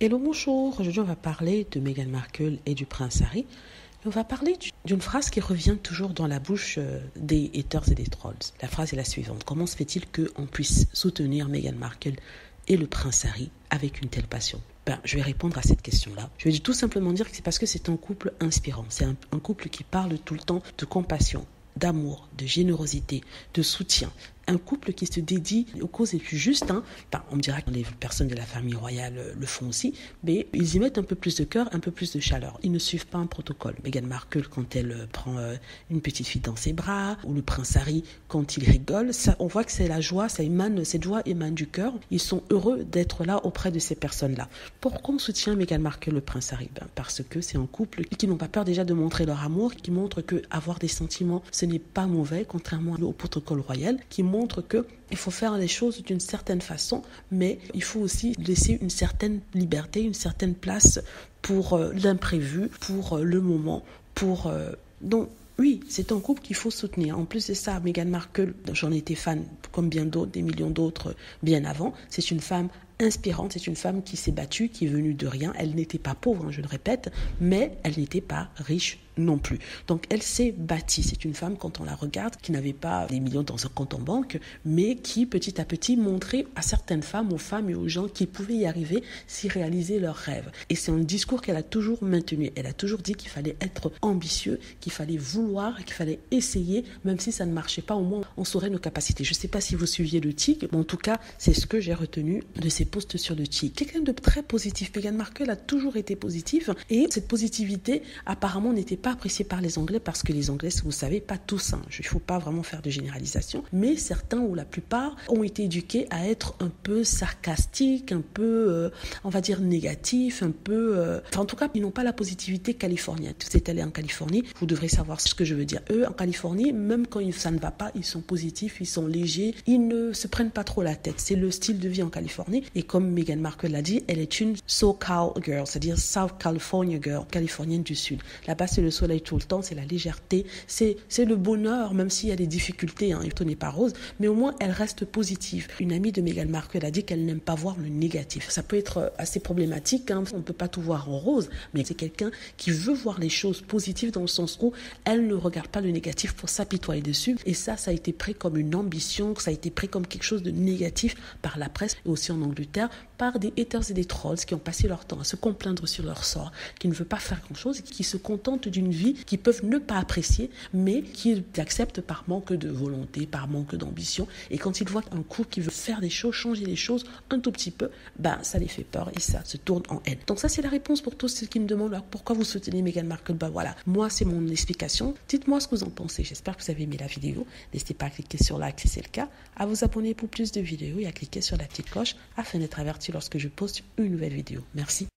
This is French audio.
Hello bonjour, aujourd'hui on va parler de Meghan Markle et du prince Harry. On va parler d'une phrase qui revient toujours dans la bouche des haters et des trolls. La phrase est la suivante: comment se fait-il qu'on puisse soutenir Meghan Markle et le prince Harry avec une telle passion? Je vais répondre à cette question-là. Je vais tout simplement dire que c'est parce que c'est un couple inspirant. C'est un couple qui parle tout le temps de compassion, d'amour, de générosité, de soutien. Un couple qui se dédie aux causes les plus justes. On me dira que les personnes de la famille royale le font aussi, mais ils y mettent un peu plus de cœur, un peu plus de chaleur. Ils ne suivent pas un protocole. Meghan Markle, quand elle prend une petite fille dans ses bras, ou le prince Harry, quand il rigole, ça, on voit que c'est la joie, cette joie émane du cœur. Ils sont heureux d'être là auprès de ces personnes-là. Pourquoi on soutient Meghan Markle et le prince Harry? Parce que c'est un couple qui n'ont pas peur déjà de montrer leur amour, qui montre que avoir des sentiments, ce n'est pas mauvais, contrairement au protocole royal, qui montre qu'il faut faire les choses d'une certaine façon, mais il faut aussi laisser une certaine liberté, une certaine place pour l'imprévu, pour le moment, donc oui, c'est un couple qu'il faut soutenir. En plus de ça, Meghan Markle, j'en étais fan comme bien d'autres, des millions d'autres bien avant. C'est une femme inspirante, c'est une femme qui s'est battue, qui est venue de rien. Elle n'était pas pauvre, je le répète, mais elle n'était pas riche non plus. Donc elle s'est bâtie. C'est une femme, quand on la regarde, qui n'avait pas des millions dans un compte en banque, mais qui petit à petit montrait à certaines femmes, aux femmes et aux gens qui pouvaient y arriver s'y réaliser leurs rêves. Et c'est un discours qu'elle a toujours maintenu. Elle a toujours dit qu'il fallait être ambitieux, qu'il fallait vouloir, qu'il fallait essayer, même si ça ne marchait pas, au moins on saurait nos capacités. Je ne sais pas si vous suiviez le TIG, mais en tout cas, c'est ce que j'ai retenu de ses posts sur le TIG. Quelqu'un de très positif. Meghan Markle a toujours été positive, et cette positivité apparemment n'était pas appréciée par les Anglais, parce que les Anglais, vous savez, pas tous, il ne faut pas vraiment faire de généralisation, mais certains ou la plupart ont été éduqués à être un peu sarcastiques, un peu, on va dire, négatifs, un peu... en tout cas, ils n'ont pas la positivité californienne. Vous êtes allé en Californie, vous devrez savoir ce que je veux dire. Eux, en Californie, même quand ça ne va pas, ils sont positifs, ils sont légers, ils ne se prennent pas trop la tête. C'est le style de vie en Californie. Et comme Meghan Markle l'a dit, elle est une SoCal girl, c'est-à-dire South California girl, californienne du Sud. Là-bas, c'est le soleil tout le temps, c'est la légèreté, c'est le bonheur, même s'il y a des difficultés, tout n'est pas rose, mais au moins elle reste positive. Une amie de Meghan Markle a dit qu'elle n'aime pas voir le négatif. Ça peut être assez problématique, on ne peut pas tout voir en rose, mais c'est quelqu'un qui veut voir les choses positives, dans le sens où elle ne regarde pas le négatif pour s'apitoyer dessus, et ça a été pris comme une ambition, ça a été pris comme quelque chose de négatif par la presse, et aussi en Angleterre, par des haters et des trolls qui ont passé leur temps à se complaindre sur leur sort, qui ne veulent pas faire grand-chose, et qui se contentent d'une vie qu'ils peuvent ne pas apprécier, mais qu'ils acceptent par manque de volonté, par manque d'ambition. Et quand ils voient un couple qui veut faire des choses, changer les choses un tout petit peu, ça les fait peur et ça se tourne en haine. Donc ça, c'est la réponse pour tous ceux qui me demandent pourquoi vous soutenez Meghan Markle. Voilà, moi c'est mon explication. Dites-moi ce que vous en pensez. J'espère que vous avez aimé la vidéo. N'hésitez pas à cliquer sur like si c'est le cas, à vous abonner pour plus de vidéos et à cliquer sur la petite cloche afin d'être averti lorsque je poste une nouvelle vidéo. Merci.